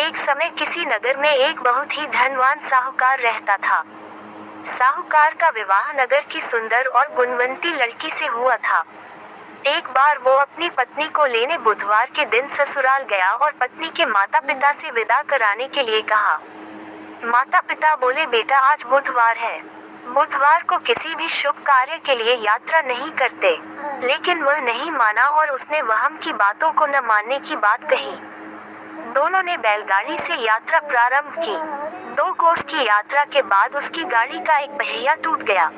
एक समय किसी नगर में एक बहुत ही धनवान साहूकार रहता था। साहूकार का विवाह नगर की सुंदर और गुणवंती लड़की से हुआ था। एक बार वो अपनी पत्नी को लेने बुधवार के दिन ससुराल गया और पत्नी के माता पिता से विदा कराने के लिए कहा। माता पिता बोले, बेटा आज बुधवार है, बुधवार को किसी भी शुभ कार्य के लिए यात्रा नहीं करते। लेकिन वह नहीं माना और उसने वहम की बातों को न मानने की बात कही। दोनों ने बैलगाड़ी से यात्रा प्रारंभ की। 2 कोस की यात्रा के बाद उसकी गाड़ी का एक पहिया टूट गया।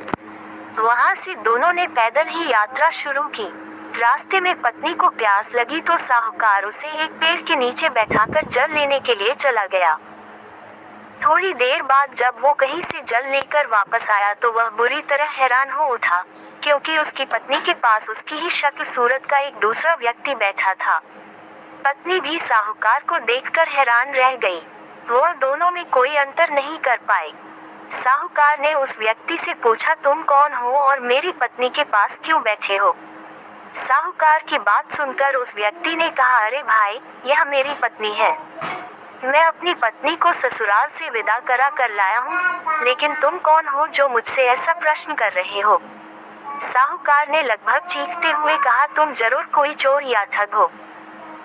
वहां से दोनों ने पैदल ही यात्रा शुरू की। रास्ते में पत्नी को प्यास लगी तो साहूकार उसे एक पेड़ के नीचे बैठाकर जल लेने के लिए चला गया। थोड़ी देर बाद जब वो कहीं से जल लेकर वापस आया तो वह बुरी तरह हैरान हो उठा, क्योंकि उसकी पत्नी के पास उसकी ही शक्ल सूरत का एक दूसरा व्यक्ति बैठा था। पत्नी भी साहूकार को देखकर हैरान रह गई। वह दोनों में कोई अंतर नहीं कर पाई। साहूकार ने उस व्यक्ति से पूछा, तुम कौन हो और मेरी पत्नी के पास क्यों बैठे हो? साहूकार की बात सुनकर उस व्यक्ति ने कहा, अरे भाई, यह मेरी पत्नी है। मैं अपनी पत्नी को ससुराल से विदा करा कर लाया हूँ, लेकिन तुम कौन हो जो मुझसे ऐसा प्रश्न कर रहे हो? साहूकार ने लगभग चीखते हुए कहा, तुम जरूर कोई चोर या ठग हो।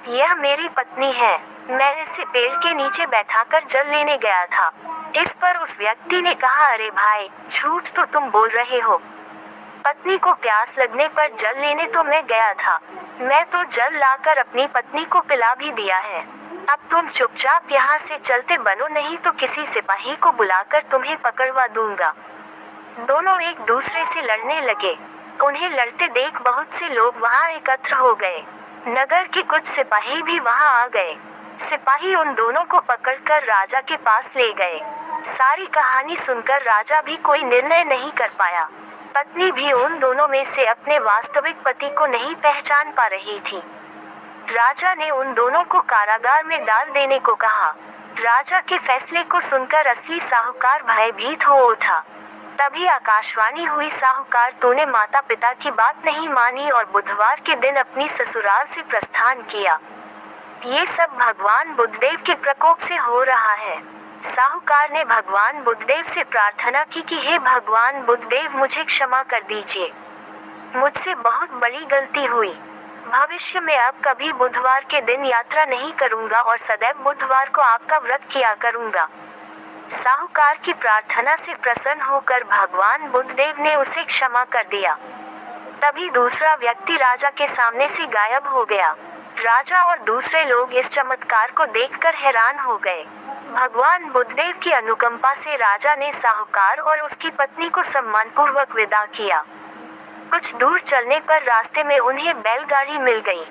यह मेरी पत्नी है, मैं इसे पेड़ के नीचे बैठाकर जल लेने गया था। इस पर उस व्यक्ति ने कहा, अरे भाई, झूठ तो तुम बोल रहे हो। पत्नी को प्यास लगने पर जल लेने तो मैं गया था। मैं तो जल लाकर अपनी पत्नी को पिला भी दिया है। अब तुम चुपचाप यहाँ से चलते बनो, नहीं तो किसी सिपाही को बुलाकर तुम्हें पकड़वा दूंगा। दोनों एक दूसरे से लड़ने लगे। उन्हें लड़ते देख बहुत से लोग वहाँ एकत्र हो गए। नगर के कुछ सिपाही भी वहाँ आ गए। सिपाही उन दोनों को पकड़कर राजा के पास ले गए। सारी कहानी सुनकर राजा भी कोई निर्णय नहीं कर पाया। पत्नी भी उन दोनों में से अपने वास्तविक पति को नहीं पहचान पा रही थी। राजा ने उन दोनों को कारागार में डाल देने को कहा। राजा के फैसले को सुनकर असली साहूकार भयभीत हो उठा। तभी आकाशवाणी हुई, साहूकार, तूने माता पिता की बात नहीं मानी और बुधवार के दिन अपनी ससुराल से प्रस्थान किया। ये सब भगवान बुद्धदेव के प्रकोप से हो रहा है। साहूकार ने भगवान बुद्धदेव से प्रार्थना की कि हे भगवान बुद्धदेव, मुझे क्षमा कर दीजिए, मुझसे बहुत बड़ी गलती हुई। भविष्य में अब कभी बुधवार के दिन यात्रा नहीं करूंगा और सदैव बुधवार को आपका व्रत किया करूंगा। साहूकार की प्रार्थना से प्रसन्न होकर भगवान बुद्धदेव ने उसे क्षमा कर दिया। तभी दूसरा व्यक्ति राजा के सामने से गायब हो गया। राजा और दूसरे लोग इस चमत्कार को देखकर हैरान हो गए। भगवान बुद्धदेव की अनुकंपा से राजा ने साहूकार और उसकी पत्नी को सम्मानपूर्वक विदा किया। कुछ दूर चलने पर रास्ते में उन्हें बैलगाड़ी मिल गई।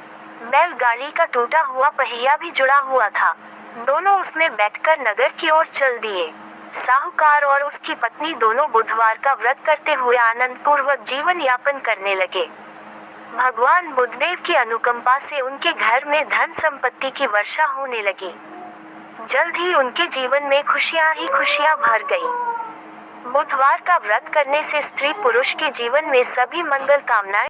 बैलगाड़ी का टूटा हुआ पहिया भी जुड़ा हुआ था। दोनों उसमें बैठकर नगर की ओर चल दिए। साहूकार और उसकी पत्नी दोनों बुधवार का व्रत करते हुए आनंद पूर्वक जीवन यापन करने लगे। भगवान बुद्धदेव की अनुकंपा से उनके घर में धन संपत्ति की वर्षा होने लगी। जल्द ही उनके जीवन में खुशियां ही खुशियां भर गई। बुधवार का व्रत करने से स्त्री पुरुष के जीवन में सभी मंगल कामनाएं